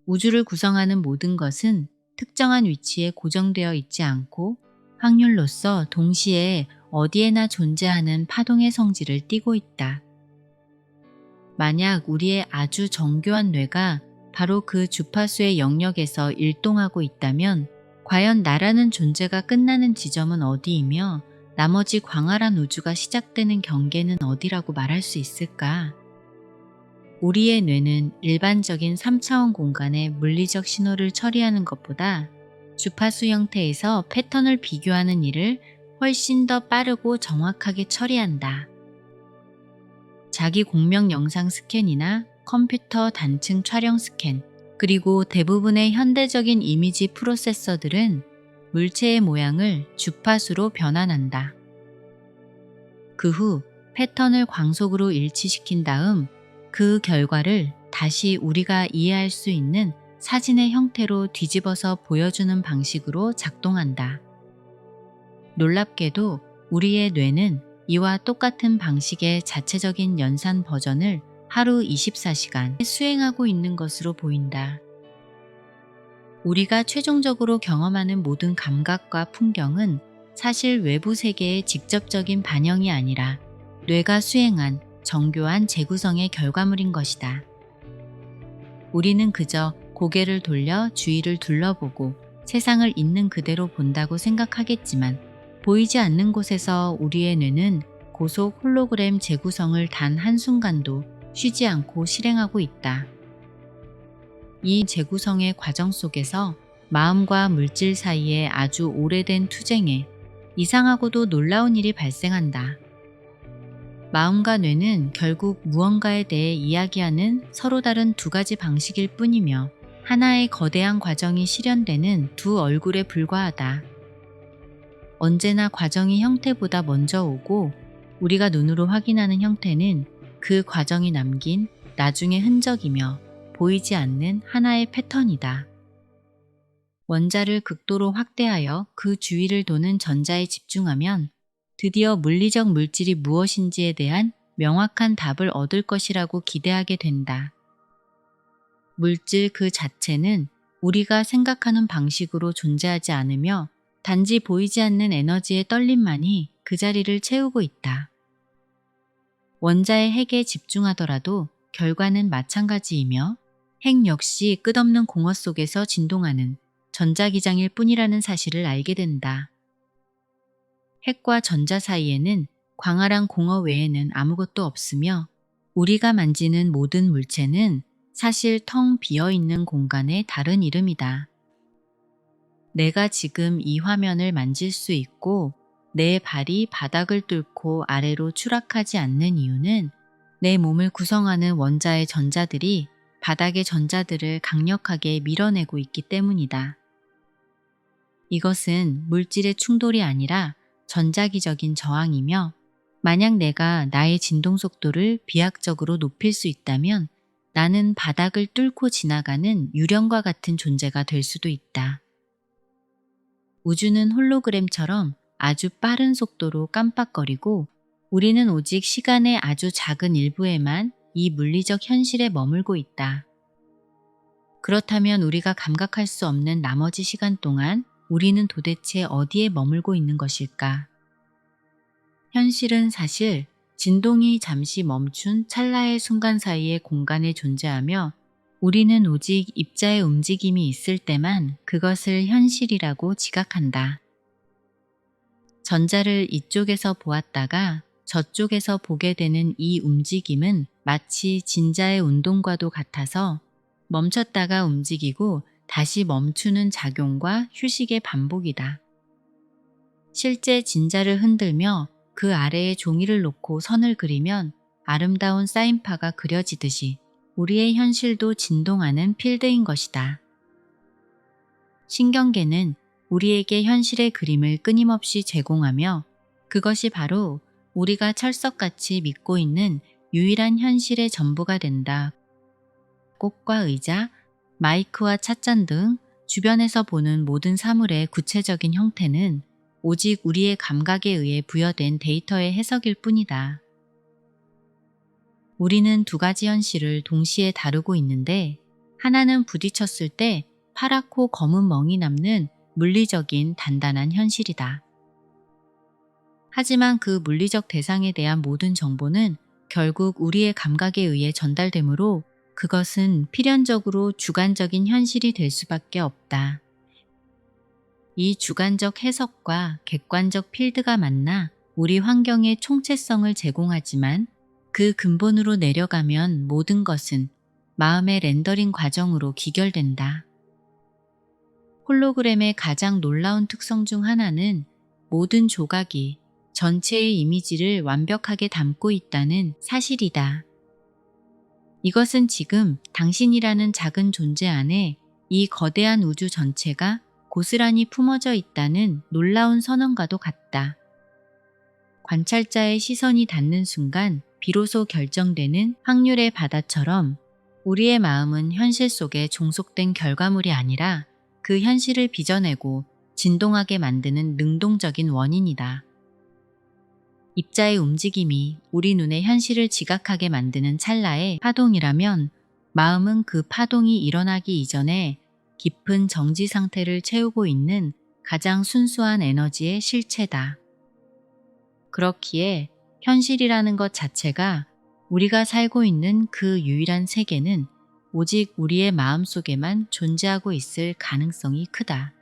우주를 구성하는 모든 것은 특정한 위치에 고정되어 있지 않고 확률로서 동시에 어디에나 존재하는 파동의 성질을 띠고 있다. 만약 우리의 아주 정교한 뇌가 바로 그 주파수의 영역에서 일동하고 있다면 과연 나라는 존재가 끝나는 지점은 어디이며 나머지 광활한 우주가 시작되는 경계는 어디라고 말할 수 있을까? 우리의 뇌는 일반적인 3차원 공간의 물리적 신호를 처리하는 것보다 주파수 형태에서 패턴을 비교하는 일을 훨씬 더 빠르고 정확하게 처리한다. 자기 공명 영상 스캔이나 컴퓨터 단층 촬영 스캔, 그리고 대부분의 현대적인 이미지 프로세서들은 물체의 모양을 주파수로 변환한다. 그 후 패턴을 광속으로 일치시킨 다음 그 결과를 다시 우리가 이해할 수 있는 사진의 형태로 뒤집어서 보여주는 방식으로 작동한다. 놀랍게도 우리의 뇌는 이와 똑같은 방식의 자체적인 연산 버전을 하루 24시간 수행하고 있는 것으로 보인다. 우리가 최종적으로 경험하는 모든 감각과 풍경은 사실 외부 세계의 직접적인 반영이 아니라 뇌가 수행한 정교한 재구성의 결과물인 것이다. 우리는 그저 고개를 돌려 주위를 둘러보고 세상을 있는 그대로 본다고 생각하겠지만 보이지 않는 곳에서 우리의 뇌는 고속 홀로그램 재구성을 단 한순간도 쉬지 않고 실행하고 있다. 이 재구성의 과정 속에서 마음과 물질 사이에 아주 오래된 투쟁에 이상하고도 놀라운 일이 발생한다. 마음과 뇌는 결국 무언가에 대해 이야기하는 서로 다른 두 가지 방식일 뿐이며 하나의 거대한 과정이 실현되는 두 얼굴에 불과하다. 언제나 과정이 형태보다 먼저 오고 우리가 눈으로 확인하는 형태는 그 과정이 남긴 나중의 흔적이며 보이지 않는 하나의 패턴이다. 원자를 극도로 확대하여 그 주위를 도는 전자에 집중하면 드디어 물리적 물질이 무엇인지에 대한 명확한 답을 얻을 것이라고 기대하게 된다. 물질 그 자체는 우리가 생각하는 방식으로 존재하지 않으며 단지 보이지 않는 에너지의 떨림만이 그 자리를 채우고 있다. 원자의 핵에 집중하더라도 결과는 마찬가지이며 핵 역시 끝없는 공허 속에서 진동하는 전자기장일 뿐이라는 사실을 알게 된다. 핵과 전자 사이에는 광활한 공허 외에는 아무것도 없으며 우리가 만지는 모든 물체는 사실 텅 비어있는 공간의 다른 이름이다. 내가 지금 이 화면을 만질 수 있고 내 발이 바닥을 뚫고 아래로 추락하지 않는 이유는 내 몸을 구성하는 원자의 전자들이 바닥의 전자들을 강력하게 밀어내고 있기 때문이다. 이것은 물질의 충돌이 아니라 전자기적인 저항이며 만약 내가 나의 진동 속도를 비약적으로 높일 수 있다면 나는 바닥을 뚫고 지나가는 유령과 같은 존재가 될 수도 있다. 우주는 홀로그램처럼 아주 빠른 속도로 깜빡거리고 우리는 오직 시간의 아주 작은 일부에만 이 물리적 현실에 머물고 있다. 그렇다면 우리가 감각할 수 없는 나머지 시간 동안 우리는 도대체 어디에 머물고 있는 것일까? 현실은 사실 진동이 잠시 멈춘 찰나의 순간 사이의 공간에 존재하며 우리는 오직 입자의 움직임이 있을 때만 그것을 현실이라고 지각한다. 전자를 이쪽에서 보았다가 저쪽에서 보게 되는 이 움직임은 마치 진자의 운동과도 같아서 멈췄다가 움직이고 다시 멈추는 작용과 휴식의 반복이다. 실제 진자를 흔들며 그 아래에 종이를 놓고 선을 그리면 아름다운 사인파가 그려지듯이 우리의 현실도 진동하는 필드인 것이다. 신경계는 우리에게 현실의 그림을 끊임없이 제공하며 그것이 바로 우리가 철석같이 믿고 있는 유일한 현실의 전부가 된다. 꽃과 의자, 마이크와 찻잔 등 주변에서 보는 모든 사물의 구체적인 형태는 오직 우리의 감각에 의해 부여된 데이터의 해석일 뿐이다. 우리는 두 가지 현실을 동시에 다루고 있는데 하나는 부딪혔을 때 파랗고 검은 멍이 남는 물리적인 단단한 현실이다. 하지만 그 물리적 대상에 대한 모든 정보는 결국 우리의 감각에 의해 전달되므로 그것은 필연적으로 주관적인 현실이 될 수밖에 없다. 이 주관적 해석과 객관적 필드가 만나 우리 환경의 총체성을 제공하지만 그 근본으로 내려가면 모든 것은 마음의 렌더링 과정으로 기결된다. 홀로그램의 가장 놀라운 특성 중 하나는 모든 조각이 전체의 이미지를 완벽하게 담고 있다는 사실이다. 이것은 지금 당신이라는 작은 존재 안에 이 거대한 우주 전체가 고스란히 품어져 있다는 놀라운 선언과도 같다. 관찰자의 시선이 닿는 순간 비로소 결정되는 확률의 바다처럼 우리의 마음은 현실 속에 종속된 결과물이 아니라 그 현실을 빚어내고 진동하게 만드는 능동적인 원인이다. 입자의 움직임이 우리 눈에 현실을 지각하게 만드는 찰나의 파동이라면 마음은 그 파동이 일어나기 이전에 깊은 정지 상태를 채우고 있는 가장 순수한 에너지의 실체다. 그렇기에 현실이라는 것 자체가 우리가 살고 있는 그 유일한 세계는 오직 우리의 마음 속에만 존재하고 있을 가능성이 크다.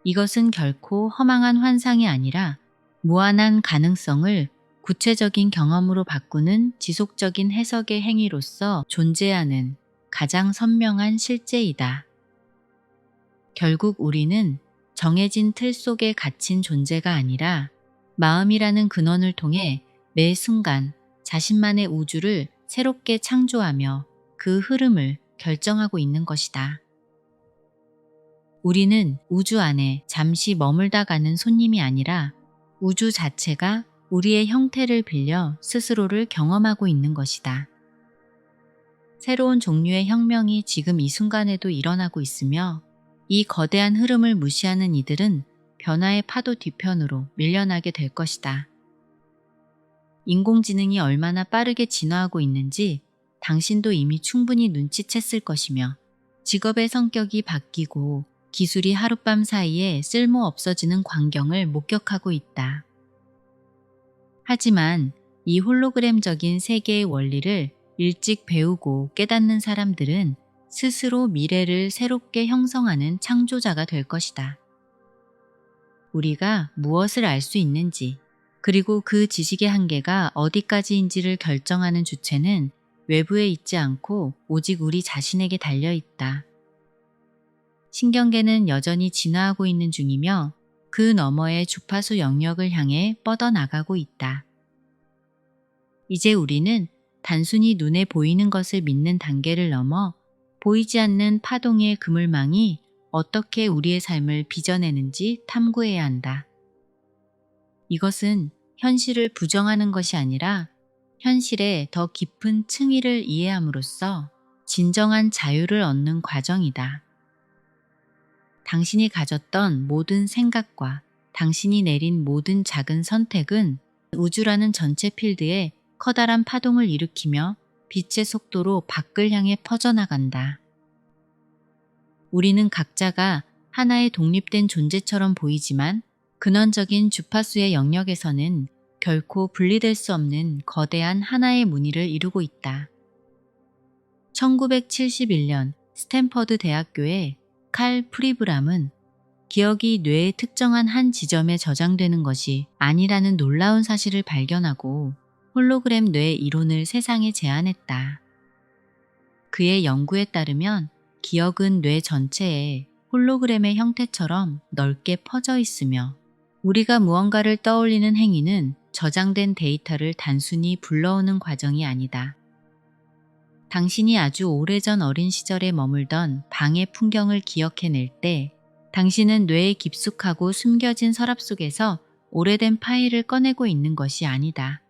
이것은 결코 허망한 환상이 아니라 무한한 가능성을 구체적인 경험으로 바꾸는 지속적인 해석의 행위로서 존재하는 가장 선명한 실제이다. 결국 우리는 정해진 틀 속에 갇힌 존재가 아니라 마음이라는 근원을 통해 매 순간 자신만의 우주를 새롭게 창조하며 그 흐름을 결정하고 있는 것이다. 우리는 우주 안에 잠시 머물다 가는 손님이 아니라 우주 자체가 우리의 형태를 빌려 스스로를 경험하고 있는 것이다. 새로운 종류의 혁명이 지금 이 순간에도 일어나고 있으며 이 거대한 흐름을 무시하는 이들은 변화의 파도 뒤편으로 밀려나게 될 것이다. 인공지능이 얼마나 빠르게 진화하고 있는지 당신도 이미 충분히 눈치챘을 것이며 직업의 성격이 바뀌고 기술이 하룻밤 사이에 쓸모 없어지는 광경을 목격하고 있다. 하지만 이 홀로그램적인 세계의 원리를 일찍 배우고 깨닫는 사람들은 스스로 미래를 새롭게 형성하는 창조자가 될 것이다. 우리가 무엇을 알 수 있는지, 그리고 그 지식의 한계가 어디까지인지를 결정하는 주체는 외부에 있지 않고 오직 우리 자신에게 달려 있다. 신경계는 여전히 진화하고 있는 중이며 그 너머의 주파수 영역을 향해 뻗어나가고 있다. 이제 우리는 단순히 눈에 보이는 것을 믿는 단계를 넘어 보이지 않는 파동의 그물망이 어떻게 우리의 삶을 빚어내는지 탐구해야 한다. 이것은 현실을 부정하는 것이 아니라 현실의 더 깊은 층위를 이해함으로써 진정한 자유를 얻는 과정이다. 당신이 가졌던 모든 생각과 당신이 내린 모든 작은 선택은 우주라는 전체 필드에 커다란 파동을 일으키며 빛의 속도로 밖을 향해 퍼져나간다. 우리는 각자가 하나의 독립된 존재처럼 보이지만 근원적인 주파수의 영역에서는 결코 분리될 수 없는 거대한 하나의 무늬를 이루고 있다. 1971년 스탠퍼드 대학교의 칼 프리브람은 기억이 뇌의 특정한 한 지점에 저장되는 것이 아니라는 놀라운 사실을 발견하고 홀로그램 뇌 이론을 세상에 제안했다. 그의 연구에 따르면 기억은 뇌 전체에 홀로그램의 형태처럼 넓게 퍼져 있으며 우리가 무언가를 떠올리는 행위는 저장된 데이터를 단순히 불러오는 과정이 아니다. 당신이 아주 오래전 어린 시절에 머물던 방의 풍경을 기억해낼 때 당신은 뇌에 깊숙하고 숨겨진 서랍 속에서 오래된 파일을 꺼내고 있는 것이 아니다.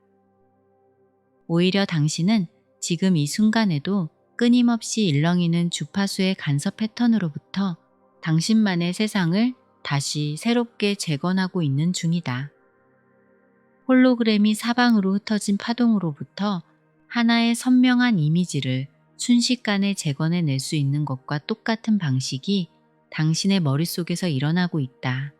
오히려 당신은 지금 이 순간에도 끊임없이 일렁이는 주파수의 간섭 패턴으로부터 당신만의 세상을 다시 새롭게 재건하고 있는 중이다. 홀로그램이 사방으로 흩어진 파동으로부터 하나의 선명한 이미지를 순식간에 재건해낼 수 있는 것과 똑같은 방식이 당신의 머릿속에서 일어나고 있다.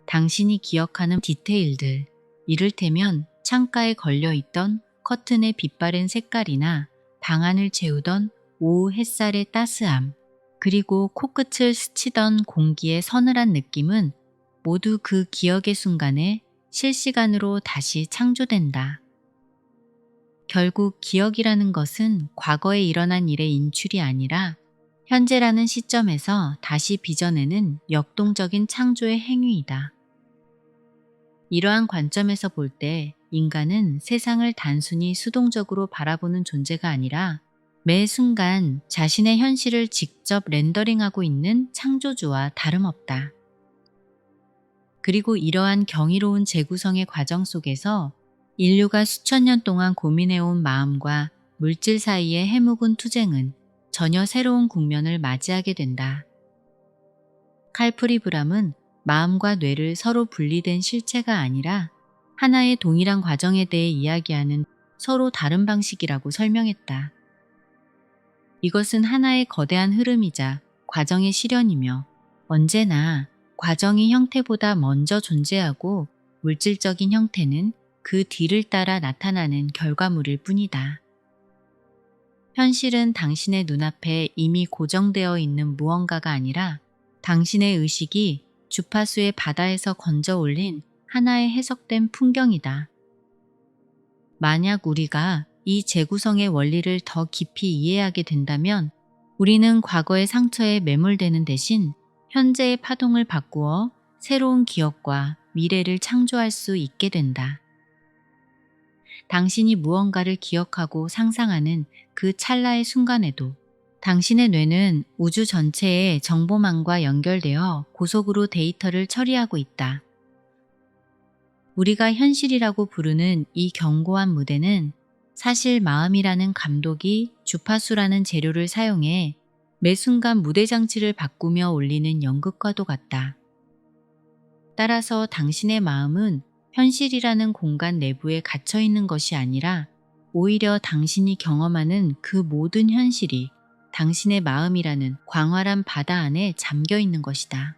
당신이 기억하는 디테일들, 이를테면 창가에 걸려있던 커튼의 빛바랜 색깔이나 방안을 채우던 오후 햇살의 따스함, 그리고 코끝을 스치던 공기의 서늘한 느낌은 모두 그 기억의 순간에 실시간으로 다시 창조된다. 결국 기억이라는 것은 과거에 일어난 일의 인출이 아니라 현재라는 시점에서 다시 빚어내는 역동적인 창조의 행위이다. 이러한 관점에서 볼 때 인간은 세상을 단순히 수동적으로 바라보는 존재가 아니라 매 순간 자신의 현실을 직접 렌더링하고 있는 창조주와 다름없다. 그리고 이러한 경이로운 재구성의 과정 속에서 인류가 수천 년 동안 고민해온 마음과 물질 사이의 해묵은 투쟁은 전혀 새로운 국면을 맞이하게 된다. 칼프리브람은 마음과 뇌를 서로 분리된 실체가 아니라 하나의 동일한 과정에 대해 이야기하는 서로 다른 방식이라고 설명했다. 이것은 하나의 거대한 흐름이자 과정의 실현이며 언제나 과정이 형태보다 먼저 존재하고 물질적인 형태는 그 뒤를 따라 나타나는 결과물일 뿐이다. 현실은 당신의 눈앞에 이미 고정되어 있는 무언가가 아니라 당신의 의식이 주파수의 바다에서 건져 올린 하나의 해석된 풍경이다. 만약 우리가 이 재구성의 원리를 더 깊이 이해하게 된다면 우리는 과거의 상처에 매몰되는 대신 현재의 파동을 바꾸어 새로운 기억과 미래를 창조할 수 있게 된다. 당신이 무언가를 기억하고 상상하는 그 찰나의 순간에도 당신의 뇌는 우주 전체의 정보망과 연결되어 고속으로 데이터를 처리하고 있다. 우리가 현실이라고 부르는 이 견고한 무대는 사실 마음이라는 감독이 주파수라는 재료를 사용해 매 순간 무대 장치를 바꾸며 올리는 연극과도 같다. 따라서 당신의 마음은 현실이라는 공간 내부에 갇혀 있는 것이 아니라 오히려 당신이 경험하는 그 모든 현실이 당신의 마음이라는 광활한 바다 안에 잠겨 있는 것이다.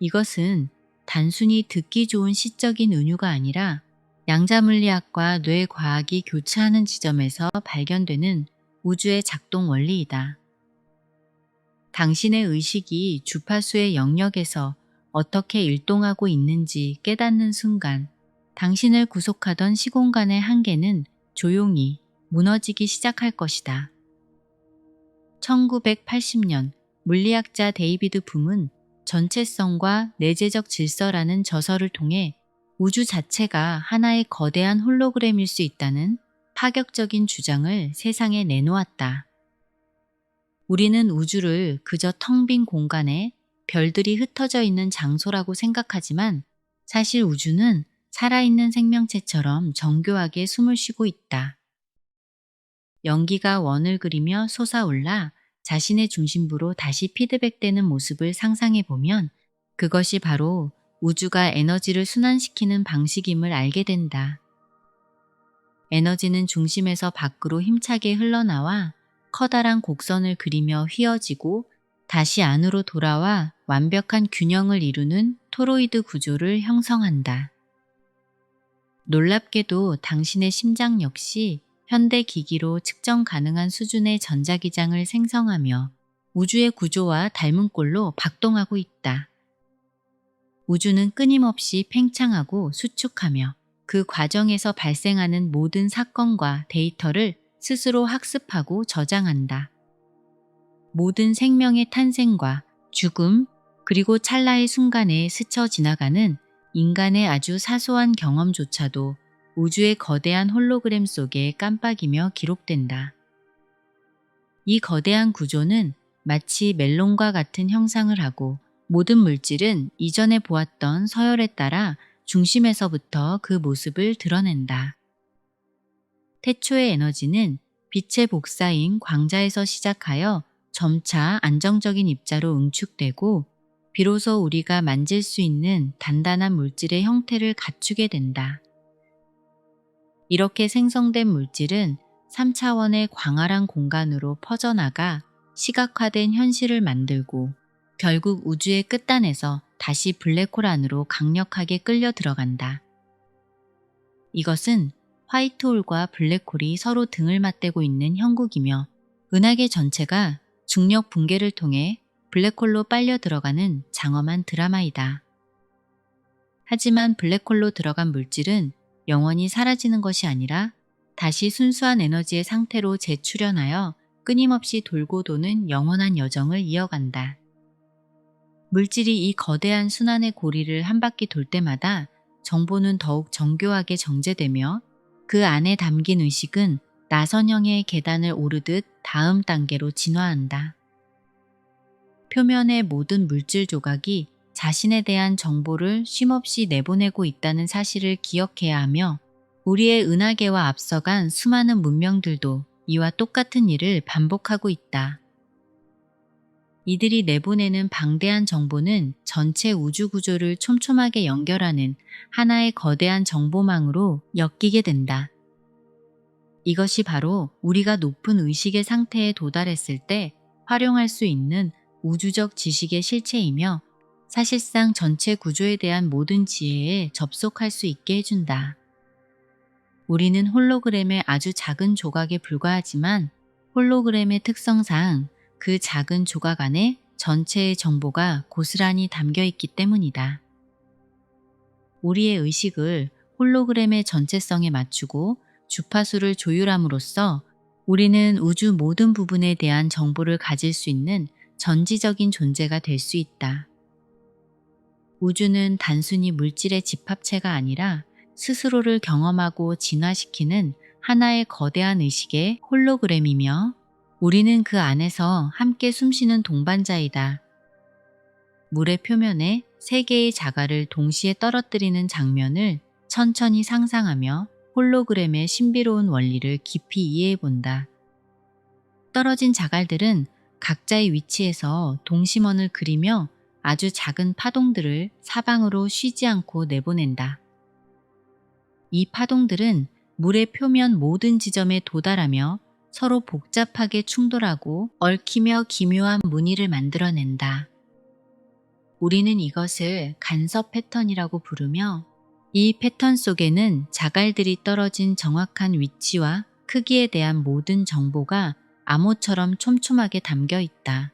이것은 단순히 듣기 좋은 시적인 은유가 아니라 양자물리학과 뇌과학이 교차하는 지점에서 발견되는 우주의 작동 원리이다. 당신의 의식이 주파수의 영역에서 어떻게 일동하고 있는지 깨닫는 순간 당신을 구속하던 시공간의 한계는 조용히 무너지기 시작할 것이다. 1980년 물리학자 데이비드 붐은 전체성과 내재적 질서라는 저서를 통해 우주 자체가 하나의 거대한 홀로그램일 수 있다는 파격적인 주장을 세상에 내놓았다. 우리는 우주를 그저 텅 빈 공간에 별들이 흩어져 있는 장소라고 생각하지만 사실 우주는 살아있는 생명체처럼 정교하게 숨을 쉬고 있다. 연기가 원을 그리며 솟아올라 자신의 중심부로 다시 피드백되는 모습을 상상해 보면 그것이 바로 우주가 에너지를 순환시키는 방식임을 알게 된다. 에너지는 중심에서 밖으로 힘차게 흘러나와 커다란 곡선을 그리며 휘어지고 다시 안으로 돌아와 완벽한 균형을 이루는 토로이드 구조를 형성한다. 놀랍게도 당신의 심장 역시 현대 기기로 측정 가능한 수준의 전자기장을 생성하며 우주의 구조와 닮은 꼴로 박동하고 있다. 우주는 끊임없이 팽창하고 수축하며 그 과정에서 발생하는 모든 사건과 데이터를 스스로 학습하고 저장한다. 모든 생명의 탄생과 죽음, 그리고 찰나의 순간에 스쳐 지나가는 인간의 아주 사소한 경험조차도 우주의 거대한 홀로그램 속에 깜빡이며 기록된다. 이 거대한 구조는 마치 멜론과 같은 형상을 하고 모든 물질은 이전에 보았던 서열에 따라 중심에서부터 그 모습을 드러낸다. 태초의 에너지는 빛의 복사인 광자에서 시작하여 점차 안정적인 입자로 응축되고 비로소 우리가 만질 수 있는 단단한 물질의 형태를 갖추게 된다. 이렇게 생성된 물질은 3차원의 광활한 공간으로 퍼져나가 시각화된 현실을 만들고 결국 우주의 끝단에서 다시 블랙홀 안으로 강력하게 끌려 들어간다. 이것은 화이트홀과 블랙홀이 서로 등을 맞대고 있는 형국이며 은하계 전체가 중력 붕괴를 통해 블랙홀로 빨려 들어가는 장엄한 드라마이다. 하지만 블랙홀로 들어간 물질은 영원히 사라지는 것이 아니라 다시 순수한 에너지의 상태로 재출현하여 끊임없이 돌고 도는 영원한 여정을 이어간다. 물질이 이 거대한 순환의 고리를 한 바퀴 돌 때마다 정보는 더욱 정교하게 정제되며 그 안에 담긴 의식은 나선형의 계단을 오르듯 다음 단계로 진화한다. 표면의 모든 물질 조각이 자신에 대한 정보를 쉼없이 내보내고 있다는 사실을 기억해야 하며 우리의 은하계와 앞서간 수많은 문명들도 이와 똑같은 일을 반복하고 있다. 이들이 내보내는 방대한 정보는 전체 우주 구조를 촘촘하게 연결하는 하나의 거대한 정보망으로 엮이게 된다. 이것이 바로 우리가 높은 의식의 상태에 도달했을 때 활용할 수 있는 우주적 지식의 실체이며 사실상 전체 구조에 대한 모든 지혜에 접속할 수 있게 해준다. 우리는 홀로그램의 아주 작은 조각에 불과하지만 홀로그램의 특성상 그 작은 조각 안에 전체의 정보가 고스란히 담겨 있기 때문이다. 우리의 의식을 홀로그램의 전체성에 맞추고 주파수를 조율함으로써 우리는 우주 모든 부분에 대한 정보를 가질 수 있는 전지적인 존재가 될 수 있다. 우주는 단순히 물질의 집합체가 아니라 스스로를 경험하고 진화시키는 하나의 거대한 의식의 홀로그램이며 우리는 그 안에서 함께 숨쉬는 동반자이다. 물의 표면에 세 개의 자갈을 동시에 떨어뜨리는 장면을 천천히 상상하며 홀로그램의 신비로운 원리를 깊이 이해해본다. 떨어진 자갈들은 각자의 위치에서 동심원을 그리며 아주 작은 파동들을 사방으로 쉬지 않고 내보낸다. 이 파동들은 물의 표면 모든 지점에 도달하며 서로 복잡하게 충돌하고 얽히며 기묘한 무늬를 만들어낸다. 우리는 이것을 간섭 패턴이라고 부르며 이 패턴 속에는 자갈들이 떨어진 정확한 위치와 크기에 대한 모든 정보가 암호처럼 촘촘하게 담겨 있다.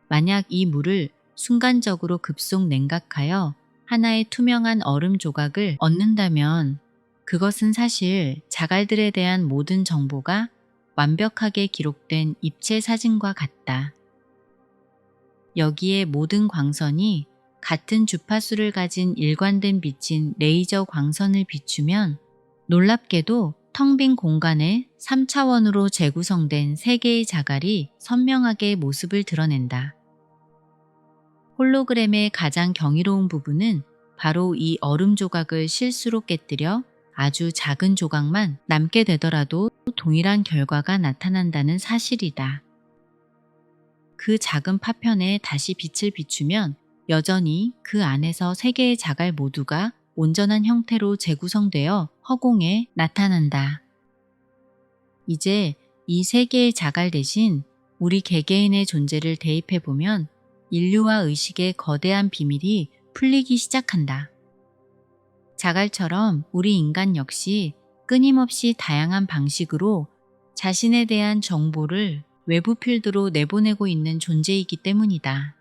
만약 이 물을 순간적으로 급속 냉각하여 하나의 투명한 얼음 조각을 얻는다면 그것은 사실 자갈들에 대한 모든 정보가 완벽하게 기록된 입체 사진과 같다. 여기에 모든 광선이 같은 주파수를 가진 일관된 빛인 레이저 광선을 비추면 놀랍게도 텅 빈 공간에 3차원으로 재구성된 세 개의 자갈이 선명하게 모습을 드러낸다. 홀로그램의 가장 경이로운 부분은 바로 이 얼음 조각을 실수로 깨뜨려 아주 작은 조각만 남게 되더라도 동일한 결과가 나타난다는 사실이다. 그 작은 파편에 다시 빛을 비추면 여전히 그 안에서 세 개의 자갈 모두가 온전한 형태로 재구성되어 허공에 나타난다. 이제 이 세 개의 자갈 대신 우리 개개인의 존재를 대입해보면 인류와 의식의 거대한 비밀이 풀리기 시작한다. 자갈처럼 우리 인간 역시 끊임없이 다양한 방식으로 자신에 대한 정보를 외부 필드로 내보내고 있는 존재이기 때문이다.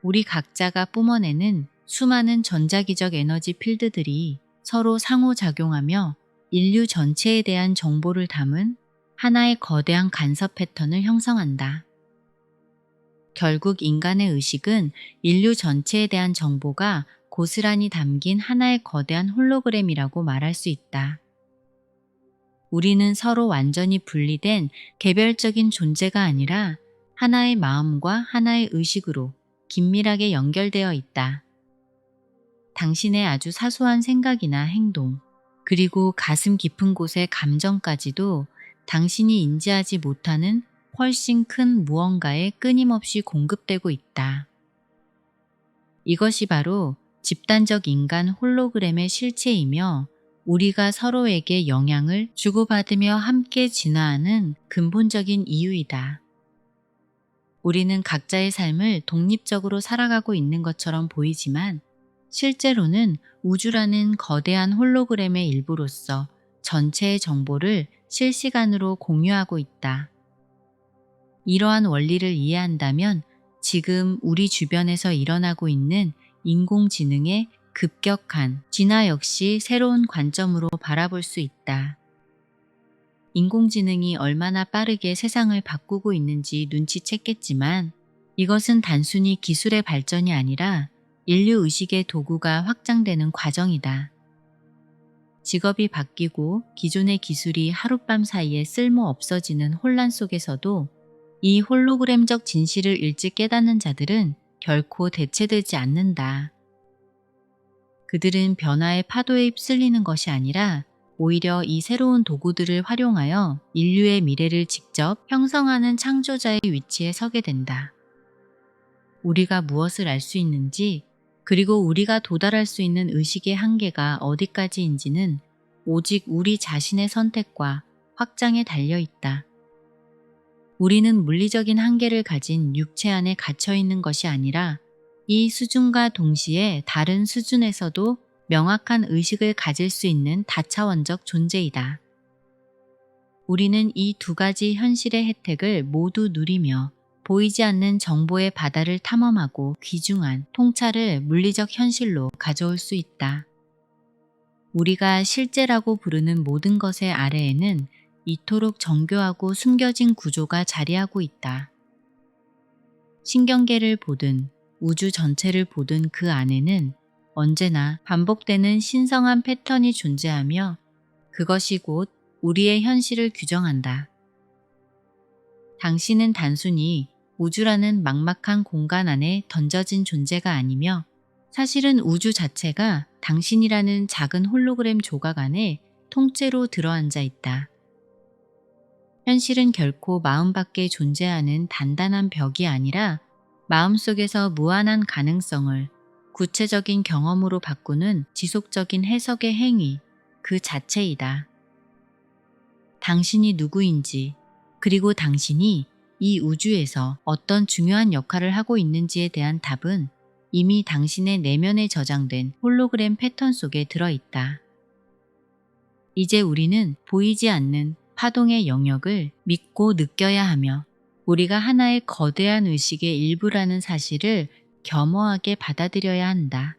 우리 각자가 뿜어내는 수많은 전자기적 에너지 필드들이 서로 상호작용하며 인류 전체에 대한 정보를 담은 하나의 거대한 간섭 패턴을 형성한다. 결국 인간의 의식은 인류 전체에 대한 정보가 고스란히 담긴 하나의 거대한 홀로그램이라고 말할 수 있다. 우리는 서로 완전히 분리된 개별적인 존재가 아니라 하나의 마음과 하나의 의식으로 긴밀하게 연결되어 있다. 당신의 아주 사소한 생각이나 행동, 그리고 가슴 깊은 곳의 감정까지도 당신이 인지하지 못하는 훨씬 큰 무언가에 끊임없이 공급되고 있다. 이것이 바로 집단적 인간 홀로그램의 실체이며 우리가 서로에게 영향을 주고받으며 함께 진화하는 근본적인 이유이다. 우리는 각자의 삶을 독립적으로 살아가고 있는 것처럼 보이지만 실제로는 우주라는 거대한 홀로그램의 일부로서 전체의 정보를 실시간으로 공유하고 있다. 이러한 원리를 이해한다면 지금 우리 주변에서 일어나고 있는 인공지능의 급격한 진화 역시 새로운 관점으로 바라볼 수 있다. 인공지능이 얼마나 빠르게 세상을 바꾸고 있는지 눈치챘겠지만 이것은 단순히 기술의 발전이 아니라 인류 의식의 도구가 확장되는 과정이다. 직업이 바뀌고 기존의 기술이 하룻밤 사이에 쓸모 없어지는 혼란 속에서도 이 홀로그램적 진실을 일찍 깨닫는 자들은 결코 대체되지 않는다. 그들은 변화의 파도에 휩쓸리는 것이 아니라 오히려 이 새로운 도구들을 활용하여 인류의 미래를 직접 형성하는 창조자의 위치에 서게 된다. 우리가 무엇을 알 수 있는지, 그리고 우리가 도달할 수 있는 의식의 한계가 어디까지인지는 오직 우리 자신의 선택과 확장에 달려 있다. 우리는 물리적인 한계를 가진 육체 안에 갇혀 있는 것이 아니라 이 수준과 동시에 다른 수준에서도 명확한 의식을 가질 수 있는 다차원적 존재이다. 우리는 이 두 가지 현실의 혜택을 모두 누리며 보이지 않는 정보의 바다를 탐험하고 귀중한 통찰을 물리적 현실로 가져올 수 있다. 우리가 실제라고 부르는 모든 것의 아래에는 이토록 정교하고 숨겨진 구조가 자리하고 있다. 신경계를 보든 우주 전체를 보든 그 안에는 언제나 반복되는 신성한 패턴이 존재하며 그것이 곧 우리의 현실을 규정한다. 당신은 단순히 우주라는 막막한 공간 안에 던져진 존재가 아니며 사실은 우주 자체가 당신이라는 작은 홀로그램 조각 안에 통째로 들어앉아 있다. 현실은 결코 마음 밖에 존재하는 단단한 벽이 아니라 마음속에서 무한한 가능성을 구체적인 경험으로 바꾸는 지속적인 해석의 행위 그 자체이다. 당신이 누구인지, 그리고 당신이 이 우주에서 어떤 중요한 역할을 하고 있는지에 대한 답은 이미 당신의 내면에 저장된 홀로그램 패턴 속에 들어있다. 이제 우리는 보이지 않는 파동의 영역을 믿고 느껴야 하며 우리가 하나의 거대한 의식의 일부라는 사실을 겸허하게 받아들여야 한다.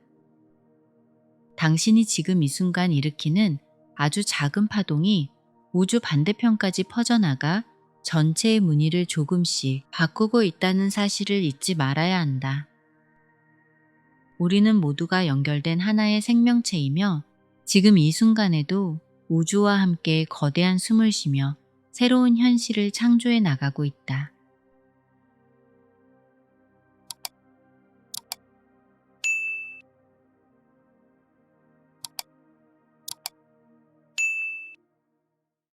당신이 지금 이 순간 일으키는 아주 작은 파동이 우주 반대편까지 퍼져나가 전체의 무늬를 조금씩 바꾸고 있다는 사실을 잊지 말아야 한다. 우리는 모두가 연결된 하나의 생명체이며 지금 이 순간에도 우주와 함께 거대한 숨을 쉬며 새로운 현실을 창조해 나가고 있다.